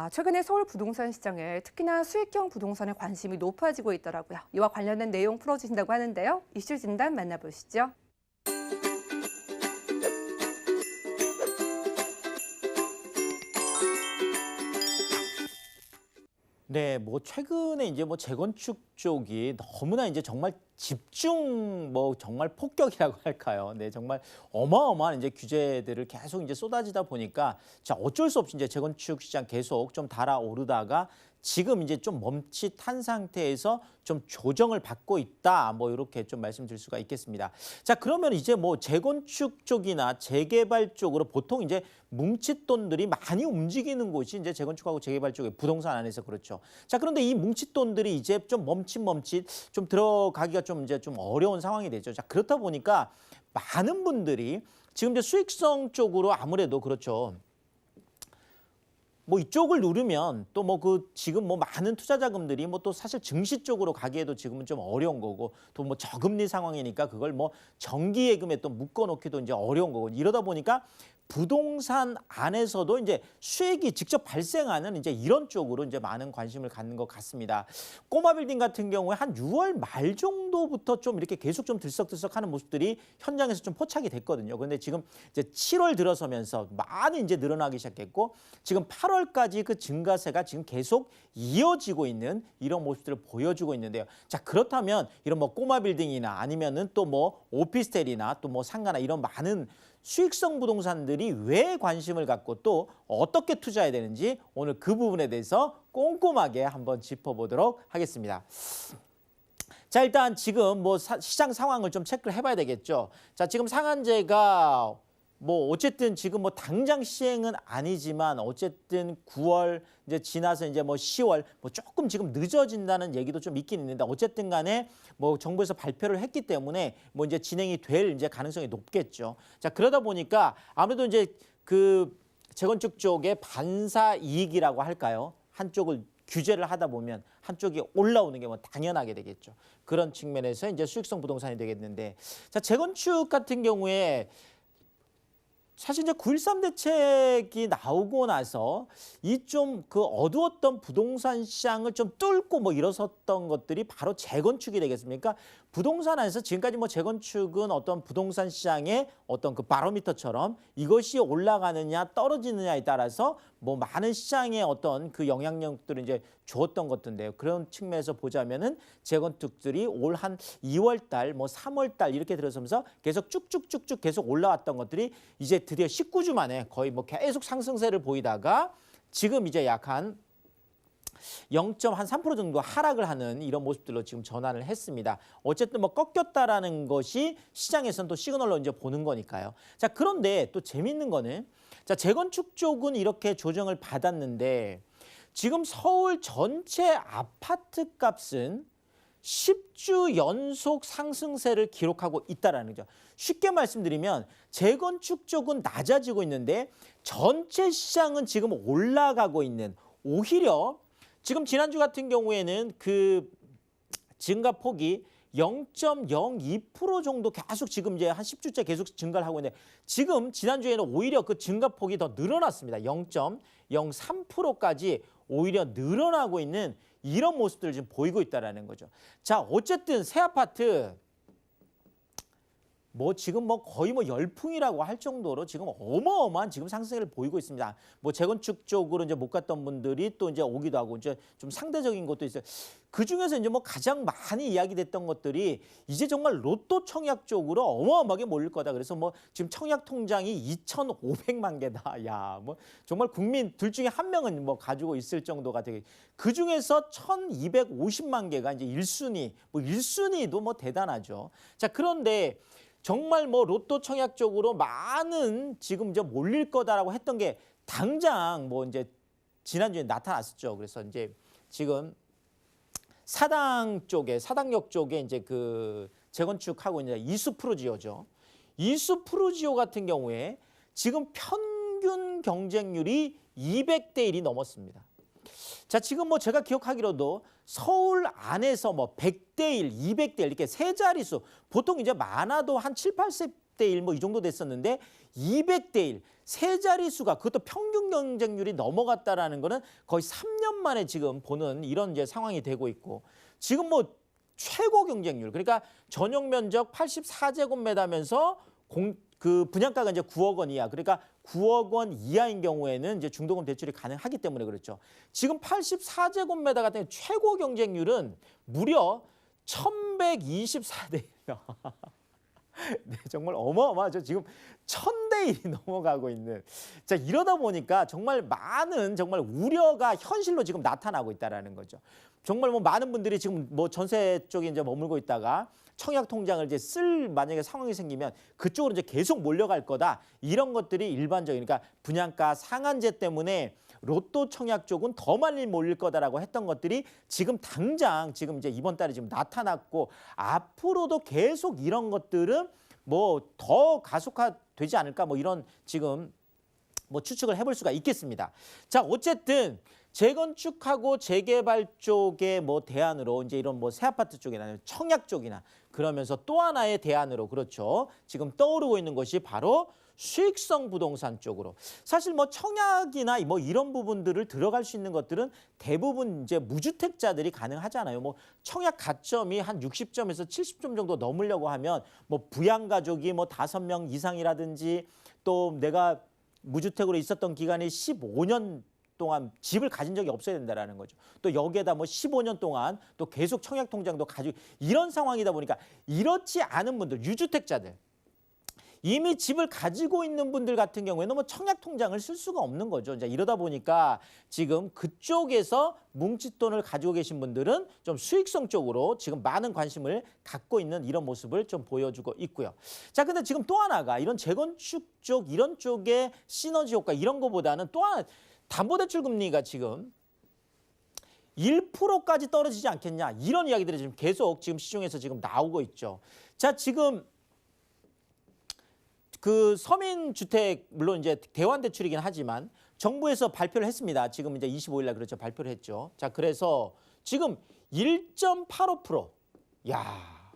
최근에 서울 부동산 시장에 특히나 수익형 부동산에 관심이 높아지고 있더라고요. 이와 관련된 내용 풀어주신다고 하는데요. 이슈 진단 만나보시죠. 네, 뭐 최근에 이제 뭐 재건축 쪽이 너무나 이제 정말 집중 뭐 정말 폭격이라고 할까요? 네, 정말 어마어마한 이제 규제들을 계속 이제 쏟아지다 보니까 자, 어쩔 수 없이 이제 재건축 시장 계속 좀 달아오르다가 지금 이제 좀 멈칫한 상태에서 좀 조정을 받고 있다. 뭐 이렇게 좀 말씀드릴 수가 있겠습니다. 자, 그러면 이제 뭐 재건축 쪽이나 재개발 쪽으로 보통 이제 뭉칫돈들이 많이 움직이는 곳이 이제 재건축하고 재개발 쪽에 부동산 안에서 그렇죠. 자, 그런데 이 뭉칫돈들이 이제 좀 멈칫 좀 들어가기가 좀 이제 좀 어려운 상황이 되죠. 자, 그렇다 보니까 많은 분들이 지금 이제 수익성 쪽으로 아무래도 그렇죠. 뭐 이쪽을 누르면 또 뭐 그 지금 뭐 많은 투자 자금들이 뭐 또 사실 증시 쪽으로 가기에도 지금은 좀 어려운 거고 또 뭐 저금리 상황이니까 그걸 뭐 정기 예금에 또 묶어 놓기도 이제 어려운 거고 이러다 보니까 부동산 안에서도 이제 수익이 직접 발생하는 이제 이런 쪽으로 이제 많은 관심을 갖는 것 같습니다. 꼬마 빌딩 같은 경우에 한 6월 말 정도부터 좀 이렇게 계속 좀 들썩들썩하는 모습들이 현장에서 좀 포착이 됐거든요. 그런데 지금 이제 7월 들어서면서 많이 이제 늘어나기 시작했고 지금 8월까지 그 증가세가 지금 계속 이어지고 있는 이런 모습들을 보여주고 있는데요. 자, 그렇다면 이런 뭐 꼬마 빌딩이나 아니면은 또 뭐 오피스텔이나 또 뭐 상가나 이런 많은 수익성 부동산들이 왜 관심을 갖고 또 어떻게 투자해야 되는지 오늘 그 부분에 대해서 꼼꼼하게 한번 짚어보도록 하겠습니다. 자, 일단 지금 뭐 시장 상황을 좀 체크를 해봐야 되겠죠. 자, 지금 상한제가 뭐 어쨌든 지금 뭐 당장 시행은 아니지만 어쨌든 9월 이제 지나서 이제 뭐 10월 뭐 조금 지금 늦어진다는 얘기도 좀 있긴 있는데 어쨌든 간에 뭐 정부에서 발표를 했기 때문에 뭐 이제 진행이 될 이제 가능성이 높겠죠. 자, 그러다 보니까 아무래도 이제 그 재건축 쪽의 반사 이익이라고 할까요? 한쪽을 규제를 하다 보면 한쪽이 올라오는 게 뭐 당연하게 되겠죠. 그런 측면에서 이제 수익성 부동산이 되겠는데 자, 재건축 같은 경우에 사실 이제 9.13 대책이 나오고 나서 이 좀 그 어두웠던 부동산 시장을 좀 뚫고 뭐 일어섰던 것들이 바로 재건축이 되겠습니까? 부동산 안에서 지금까지 뭐 재건축은 어떤 부동산 시장의 어떤 그 바로미터처럼 이것이 올라가느냐 떨어지느냐에 따라서 뭐 많은 시장의 어떤 그 영향력들을 이제 주었던 것인데요. 그런 측면에서 보자면은 재건축들이 올 한 2월 달, 뭐 3월 달 이렇게 들어서면서 계속 쭉쭉쭉쭉 계속 올라왔던 것들이 이제 드디어 19주 만에 거의 뭐 계속 상승세를 보이다가 지금 이제 약한 0.3% 정도 하락을 하는 이런 모습들로 지금 전환을 했습니다. 어쨌든 뭐 꺾였다라는 것이 시장에서는 또 시그널로 이제 보는 거니까요. 자, 그런데 또 재밌는 거는 자, 재건축 쪽은 이렇게 조정을 받았는데 지금 서울 전체 아파트 값은 10주 연속 상승세를 기록하고 있다라는 거죠. 쉽게 말씀드리면 재건축 쪽은 낮아지고 있는데 전체 시장은 지금 올라가고 있는 오히려 지금 지난주 같은 경우에는 그 증가폭이 0.02% 정도 계속 지금 이제 한 10주째 계속 증가를 하고 있는데 지금 지난주에는 오히려 그 증가폭이 더 늘어났습니다. 0.03%까지 오히려 늘어나고 있는 이런 모습들을 지금 보이고 있다는 거죠. 자, 어쨌든 새 아파트 뭐 지금 뭐 거의 뭐 열풍이라고 할 정도로 지금 어마어마한 지금 상승을 보이고 있습니다. 뭐 재건축 쪽으로 이제 못 갔던 분들이 또 이제 오기도 하고 이제 좀 상대적인 것도 있어요. 그 중에서 이제 뭐 가장 많이 이야기됐던 것들이 이제 정말 로또 청약 쪽으로 어마어마하게 몰릴 거다. 그래서 뭐 지금 청약 통장이 2,500만 개다. 야, 뭐 정말 국민 둘 중에 한 명은 뭐 가지고 있을 정도가 되게 그 중에서 1,250만 개가 이제 1순위. 뭐 1순위도 뭐 대단하죠. 자, 그런데 정말 뭐 로또 청약 쪽으로 많은 지금 이제 몰릴 거다라고 했던 게 당장 뭐 이제 지난주에 나타났었죠. 그래서 이제 지금 사당역 쪽에 이제 그 재건축하고 이제 이수 프루지오죠. 이수 프루지오 같은 경우에 지금 평균 경쟁률이 200대 1이 넘었습니다. 자, 지금 뭐 제가 기억하기로도 서울 안에서 뭐 100대 1, 200대 1 이렇게 세 자릿수, 보통 이제 많아도 한 7, 80대 1 뭐 이 정도 됐었는데 200대 1, 세 자릿수가 그것도 평균 경쟁률이 넘어갔다라는 거는 거의 3년 만에 지금 보는 이런 이제 상황이 되고 있고, 지금 뭐 최고 경쟁률, 그러니까 전용 면적 84제곱미터면서 그 분양가가 이제 9억 원 이하, 그러니까 9억 원 이하인 경우에는 이제 중도금 대출이 가능하기 때문에 그렇죠. 지금 84제곱미터 같은 경우 최고 경쟁률은 무려 1124대 1. 네, 정말 어마어마하죠. 지금 1000대 1이 넘어가고 있는. 자, 이러다 보니까 정말 많은 정말 우려가 현실로 지금 나타나고 있다라는 거죠. 정말 뭐 많은 분들이 지금 뭐 전세 쪽에 이제 머물고 있다가 청약 통장을 이제 쓸 만약에 상황이 생기면 그쪽으로 이제 계속 몰려갈 거다. 이런 것들이 일반적인, 그러니까 분양가 상한제 때문에 로또 청약 쪽은 더 많이 몰릴 거다라고 했던 것들이 지금 당장 지금 이제 이번 달에 지금 나타났고, 앞으로도 계속 이런 것들은 뭐 더 가속화되지 않을까, 뭐 이런 지금 뭐 추측을 해볼 수가 있겠습니다. 자, 어쨌든 재건축하고 재개발 쪽의 뭐 대안으로 이제 이런 뭐 새 아파트 쪽이나 청약 쪽이나 그러면서 또 하나의 대안으로, 그렇죠, 지금 떠오르고 있는 것이 바로 수익성 부동산 쪽으로. 사실 뭐 청약이나 뭐 이런 부분들을 들어갈 수 있는 것들은 대부분 이제 무주택자들이 가능하잖아요. 뭐 청약 가점이 한 60점에서 70점 정도 넘으려고 하면 뭐 부양가족이 뭐 5명 이상이라든지, 또 내가 무주택으로 있었던 기간이 15년 동안 집을 가진 적이 없어야 된다라는 거죠. 또 여기에다 뭐 15년 동안 또 계속 청약 통장도 가지고, 이런 상황이다 보니까 이렇지 않은 분들, 유주택자들, 이미 집을 가지고 있는 분들 같은 경우에는 뭐 청약 통장을 쓸 수가 없는 거죠. 이제 이러다 보니까 지금 그쪽에서 뭉칫돈을 가지고 계신 분들은 좀 수익성 쪽으로 지금 많은 관심을 갖고 있는 이런 모습을 좀 보여주고 있고요. 자, 근데 지금 또 하나가 이런 재건축 쪽, 이런 쪽의 시너지 효과, 이런 거보다는 또 하나, 담보대출 금리가 지금 1%까지 떨어지지 않겠냐, 이런 이야기들이 지금 계속 지금 시중에서 지금 나오고 있죠. 자, 지금 그 서민주택, 물론 이제 대환대출이긴 하지만 정부에서 발표를 했습니다. 지금 이제 25일 날 그렇죠, 발표를 했죠. 자, 그래서 지금 1.85%, 야,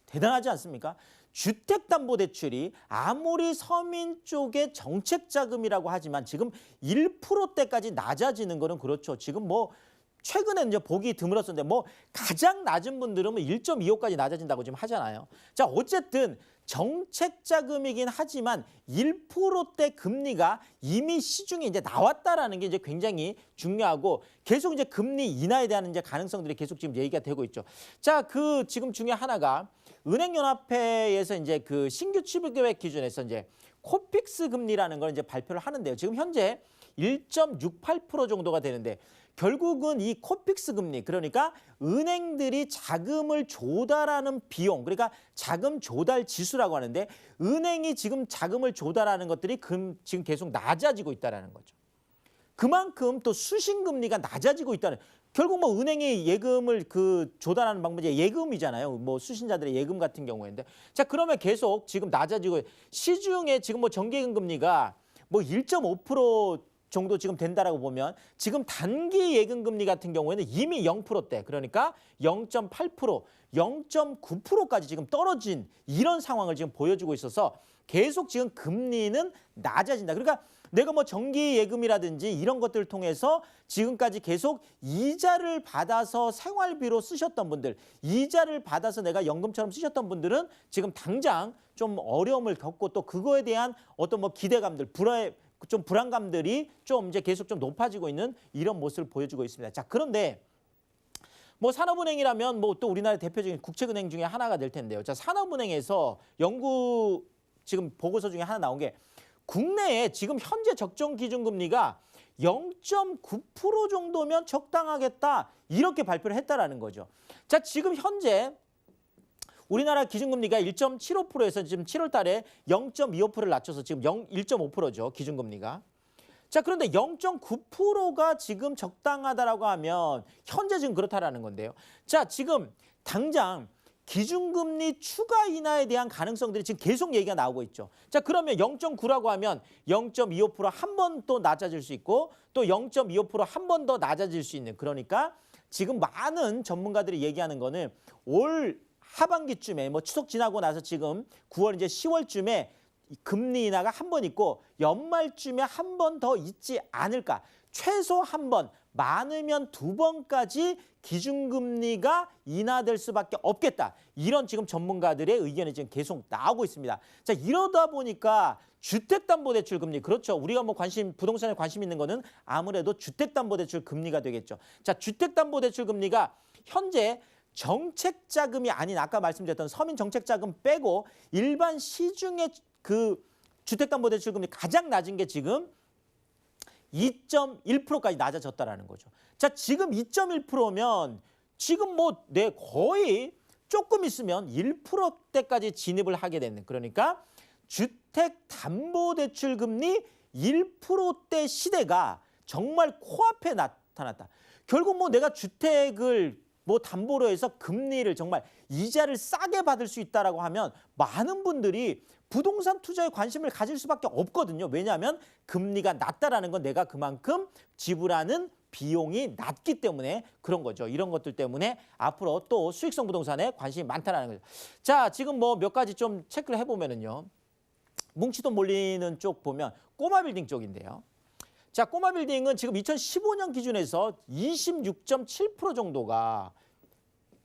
대단하지 않습니까? 주택담보대출이 아무리 서민 쪽의 정책자금이라고 하지만 지금 1%대까지 낮아지는 거는, 그렇죠, 지금 뭐 최근에 이제 보기 드물었었는데 뭐 가장 낮은 분들은 뭐 1.25까지 낮아진다고 지금 하잖아요. 자, 어쨌든 정책자금이긴 하지만 1%대 금리가 이미 시중에 이제 나왔다라는 게 이제 굉장히 중요하고, 계속 이제 금리 인하에 대한 이제 가능성들이 계속 지금 얘기가 되고 있죠. 자, 그 지금 중에 하나가 은행연합회에서 이제 그 신규 취급계획 기준에서 이제 코픽스 금리라는 걸 이제 발표를 하는데요. 지금 현재 1.68% 정도가 되는데, 결국은 이 코픽스 금리, 그러니까 은행들이 자금을 조달하는 비용, 그러니까 자금 조달 지수라고 하는데, 은행이 지금 자금을 조달하는 것들이 지금 계속 낮아지고 있다는 거죠. 그만큼 또 수신금리가 낮아지고 있다는, 결국 뭐 은행이 예금을 그 조달하는 방법이 예금이잖아요. 뭐 수신자들의 예금 같은 경우인데, 자, 그러면 계속 지금 낮아지고, 시중에 지금 뭐 정기예금 금리가 뭐 1.5% 정도 지금 된다라고 보면, 지금 단기 예금 금리 같은 경우에는 이미 0%대, 그러니까 0.8%, 0.9%까지 지금 떨어진 이런 상황을 지금 보여주고 있어서 계속 지금 금리는 낮아진다. 그러니까 내가 뭐 정기 예금이라든지 이런 것들을 통해서 지금까지 계속 이자를 받아서 생활비로 쓰셨던 분들, 이자를 받아서 내가 연금처럼 쓰셨던 분들은 지금 당장 좀 어려움을 겪고, 또 그거에 대한 어떤 뭐 기대감들, 좀 불안감들이 좀 이제 계속 좀 높아지고 있는 이런 모습을 보여주고 있습니다. 자, 그런데 뭐 산업은행이라면 뭐 또 우리나라의 대표적인 국책은행 중에 하나가 될 텐데요. 자, 산업은행에서 연구 지금 보고서 중에 하나 나온 게, 국내에 지금 현재 적정 기준금리가 0.9% 정도면 적당하겠다, 이렇게 발표를 했다라는 거죠. 자, 지금 현재 우리나라 기준금리가 1.75%에서 지금 7월 달에 0.25%를 낮춰서 지금 1.5%죠, 기준금리가. 자, 그런데 0.9%가 지금 적당하다라고 하면 현재 지금 그렇다라는 건데요. 자, 지금 당장 기준금리 추가 인하에 대한 가능성들이 지금 계속 얘기가 나오고 있죠. 자, 그러면 0.9라고 하면 0.25% 한 번 또 낮아질 수 있고 또 0.25% 한 번 더 낮아질 수 있는, 그러니까 지금 많은 전문가들이 얘기하는 거는 올 하반기쯤에 뭐 추석 지나고 나서 지금 9월 이제 10월쯤에 금리 인하가 한 번 있고 연말쯤에 한 번 더 있지 않을까. 최소 한 번, 많으면 두 번까지 기준금리가 인하될 수밖에 없겠다. 이런 지금 전문가들의 의견이 지금 계속 나오고 있습니다. 자, 이러다 보니까 주택담보대출 금리, 그렇죠. 우리가 뭐 부동산에 관심 있는 거는 아무래도 주택담보대출 금리가 되겠죠. 자, 주택담보대출 금리가 현재 정책자금이 아닌 아까 말씀드렸던 서민정책자금 빼고 일반 시중의 그 주택담보대출 금리 가장 낮은 게 지금 2.1%까지 낮아졌다라는 거죠. 자, 지금 2.1%면 지금 뭐 거의 조금 있으면 1%대까지 진입을 하게 되는, 그러니까 주택담보대출 금리 1%대 시대가 정말 코앞에 나타났다. 결국 뭐 내가 주택을 뭐 담보로 해서 금리를 정말 이자를 싸게 받을 수 있다라고 하면 많은 분들이 부동산 투자에 관심을 가질 수밖에 없거든요. 왜냐하면 금리가 낮다라는 건 내가 그만큼 지불하는 비용이 낮기 때문에 그런 거죠. 이런 것들 때문에 앞으로 또 수익성 부동산에 관심이 많다라는 거죠. 자, 지금 뭐 몇 가지 좀 체크를 해보면은요. 뭉치돈 몰리는 쪽 보면 꼬마빌딩 쪽인데요. 자, 꼬마빌딩은 지금 2015년 기준에서 26.7% 정도가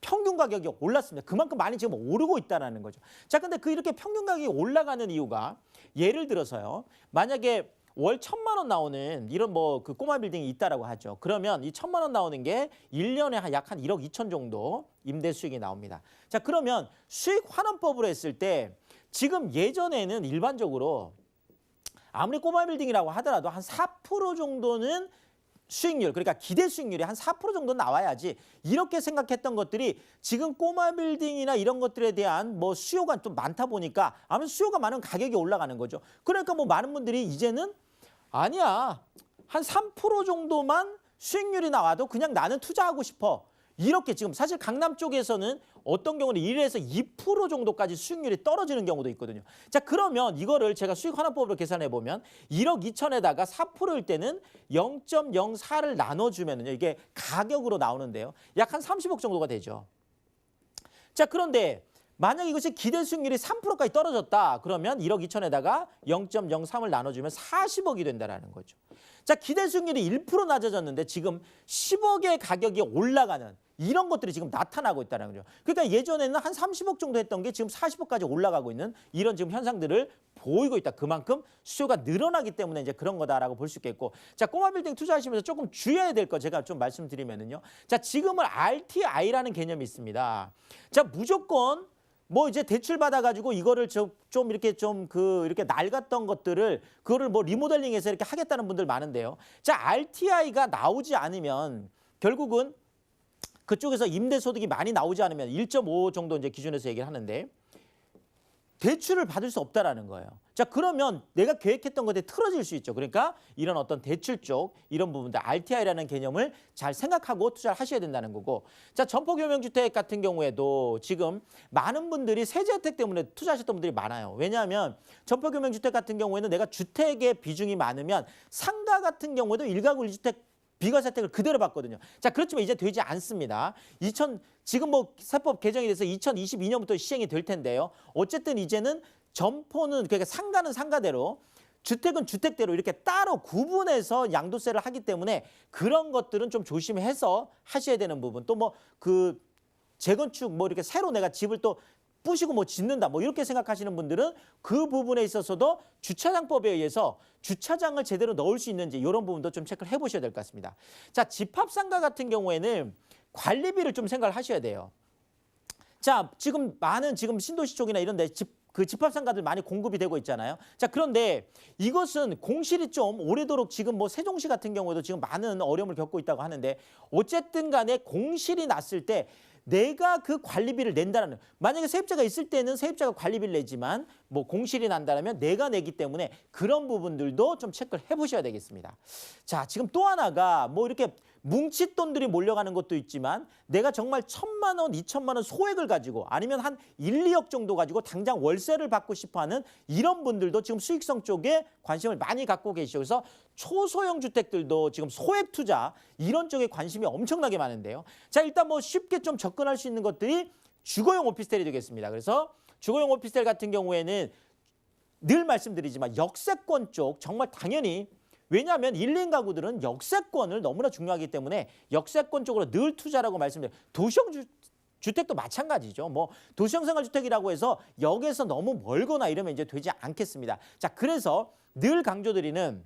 평균 가격이 올랐습니다. 그만큼 많이 지금 오르고 있다는 거죠. 자, 근데 이렇게 평균 가격이 올라가는 이유가 예를 들어서요. 만약에 월 1,000만 원 나오는 이런 뭐 그 꼬마 빌딩이 있다라고 하죠. 그러면 이 1,000만 원 나오는 게 1년에 약 한 1억 2천 정도 임대 수익이 나옵니다. 자, 그러면 수익 환원법으로 했을 때 지금 예전에는 일반적으로 아무리 꼬마 빌딩이라고 하더라도 한 4% 정도는 수익률, 그러니까 기대 수익률이 한 4% 정도 나와야지 이렇게 생각했던 것들이 지금 꼬마 빌딩이나 이런 것들에 대한 뭐 수요가 좀 많다 보니까 아무래도 수요가 많은 가격이 올라가는 거죠. 그러니까 뭐 많은 분들이 이제는 아니야, 한 3% 정도만 수익률이 나와도 그냥 나는 투자하고 싶어. 이렇게 지금 사실 강남 쪽에서는 어떤 경우는 1에서 2% 정도까지 수익률이 떨어지는 경우도 있거든요. 자, 그러면 이거를 제가 수익 환원법으로 계산해 보면 1억 2천에다가 4%일 때는 0.04를 나눠주면요, 이게 가격으로 나오는데요, 약 한 30억 정도가 되죠. 자, 그런데 만약 이것이 기대 수익률이 3%까지 떨어졌다. 그러면 1억 2천에다가 0.03을 나눠주면 40억이 된다는 거죠. 자, 기대 수익률이 1% 낮아졌는데 지금 10억의 가격이 올라가는 이런 것들이 지금 나타나고 있다는 거죠. 그러니까 예전에는 한 30억 정도 했던 게 지금 40억까지 올라가고 있는 이런 지금 현상들을 보이고 있다. 그만큼 수요가 늘어나기 때문에 이제 그런 거다라고 볼 수 있겠고. 자, 꼬마 빌딩 투자하시면서 조금 주의해야 될 거 제가 좀 말씀드리면은요. 자, 지금은 RTI라는 개념이 있습니다. 자, 무조건 뭐 이제 대출 받아가지고 이거를 좀 이렇게 이렇게 낡았던 것들을 그거를 뭐 리모델링해서 이렇게 하겠다는 분들 많은데요. 자, RTI가 나오지 않으면 결국은 그쪽에서 임대소득이 많이 나오지 않으면 1.5 정도 이제 기준에서 얘기를 하는데 대출을 받을 수 없다라는 거예요. 자, 그러면 내가 계획했던 것에 틀어질 수 있죠. 그러니까 이런 어떤 대출 쪽 이런 부분들 RTI라는 개념을 잘 생각하고 투자를 하셔야 된다는 거고. 자, 점포교명주택 같은 경우에도 지금 많은 분들이 세제 혜택 때문에 투자하셨던 분들이 많아요. 왜냐하면 점포교명주택 같은 경우에는 내가 주택의 비중이 많으면 상가 같은 경우에도 1가구 1주택 비과세 혜택을 그대로 받거든요. 자, 그렇지만 이제 되지 않습니다. 지금 뭐 세법 개정이 돼서 2022년부터 시행이 될 텐데요. 어쨌든 이제는 점포는 그러니까 상가는 상가대로 주택은 주택대로 이렇게 따로 구분해서 양도세를 하기 때문에 그런 것들은 좀 조심해서 하셔야 되는 부분. 또 뭐 그 재건축 뭐 이렇게 새로 내가 집을 또 부시고 뭐 짓는다 뭐 이렇게 생각하시는 분들은 그 부분에 있어서도 주차장법에 의해서 주차장을 제대로 넣을 수 있는지 이런 부분도 좀 체크를 해보셔야 될 것 같습니다. 자, 집합상가 같은 경우에는 관리비를 좀 생각을 하셔야 돼요. 자, 지금 많은 지금 신도시 쪽이나 이런 데 집합상가들 많이 공급이 되고 있잖아요. 자, 그런데 이것은 공실이 좀 오래도록 지금 뭐 세종시 같은 경우에도 지금 많은 어려움을 겪고 있다고 하는데 어쨌든 간에 공실이 났을 때 내가 그 관리비를 낸다는, 만약에 세입자가 있을 때는 세입자가 관리비를 내지만 뭐 공실이 난다면 내가 내기 때문에 그런 부분들도 좀 체크를 해보셔야 되겠습니다. 자, 지금 또 하나가 뭐 이렇게 뭉칫돈들이 몰려가는 것도 있지만 내가 정말 1,000만 원, 2천만 원 소액을 가지고 아니면 한 1, 2억 정도 가지고 당장 월세를 받고 싶어하는 이런 분들도 지금 수익성 쪽에 관심을 많이 갖고 계시죠. 그래서 초소형 주택들도 지금 소액 투자 이런 쪽에 관심이 엄청나게 많은데요. 자, 일단 뭐 쉽게 좀 접근할 수 있는 것들이 주거용 오피스텔이 되겠습니다. 그래서 주거용 오피스텔 같은 경우에는 늘 말씀드리지만 역세권 쪽 정말 당연히 왜냐하면 1, 2인 가구들은 역세권을 너무나 중요하기 때문에 역세권 쪽으로 늘 투자라고 말씀드려요. 도시형 주택도 마찬가지죠. 뭐 도시형 생활주택이라고 해서 역에서 너무 멀거나 이러면 이제 되지 않겠습니다. 자, 그래서 늘 강조드리는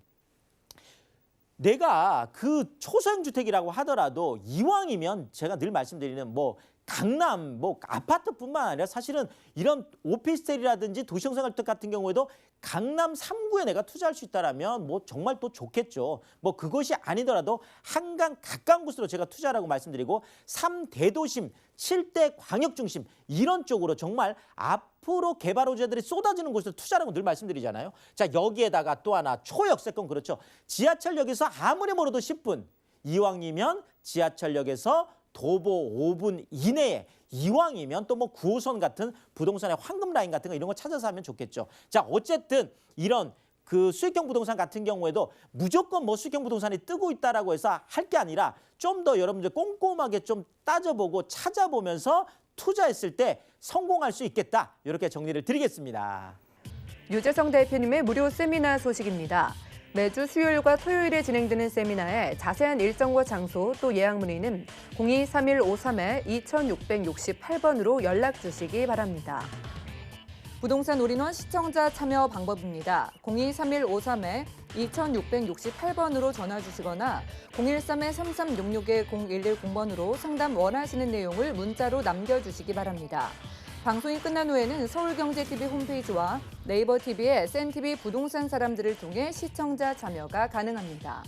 내가 그 초소형 주택이라고 하더라도 이왕이면 제가 늘 말씀드리는 뭐 강남 뭐 아파트뿐만 아니라 사실은 이런 오피스텔이라든지 도시형 생활주택 같은 경우에도 강남 3구에 내가 투자할 수 있다라면 뭐 정말 또 좋겠죠. 뭐 그것이 아니더라도 한강 가까운 곳으로 제가 투자라고 말씀드리고 3대도심, 7대 광역중심 이런 쪽으로 정말 앞으로 개발 호재들이 쏟아지는 곳에서 투자라고 늘 말씀드리잖아요. 자, 여기에다가 또 하나 초역세권 그렇죠. 지하철역에서 아무리 멀어도 10분 이왕이면 지하철역에서 도보 5분 이내에 이왕이면 또 뭐 9호선 같은 부동산의 황금 라인 같은 거 이런 거 찾아서 하면 좋겠죠. 자, 어쨌든 이런 그 수익형 부동산 같은 경우에도 무조건 뭐 수익형 부동산이 뜨고 있다라고 해서 할 게 아니라 좀 더 여러분들 꼼꼼하게 좀 따져보고 찾아보면서 투자했을 때 성공할 수 있겠다. 이렇게 정리를 드리겠습니다. 유재성 대표님의 무료 세미나 소식입니다. 매주 수요일과 토요일에 진행되는 세미나에 자세한 일정과 장소 또 예약 문의는 02-3153-2668번으로 연락 주시기 바랍니다. 부동산 올인원 시청자 참여 방법입니다. 02-3153-2668번으로 전화 주시거나 013-3366-0110번으로 상담 원하시는 내용을 문자로 남겨주시기 바랍니다. 방송이 끝난 후에는 서울경제TV 홈페이지와 네이버 TV의 센TV 부동산 사람들을 통해 시청자 참여가 가능합니다.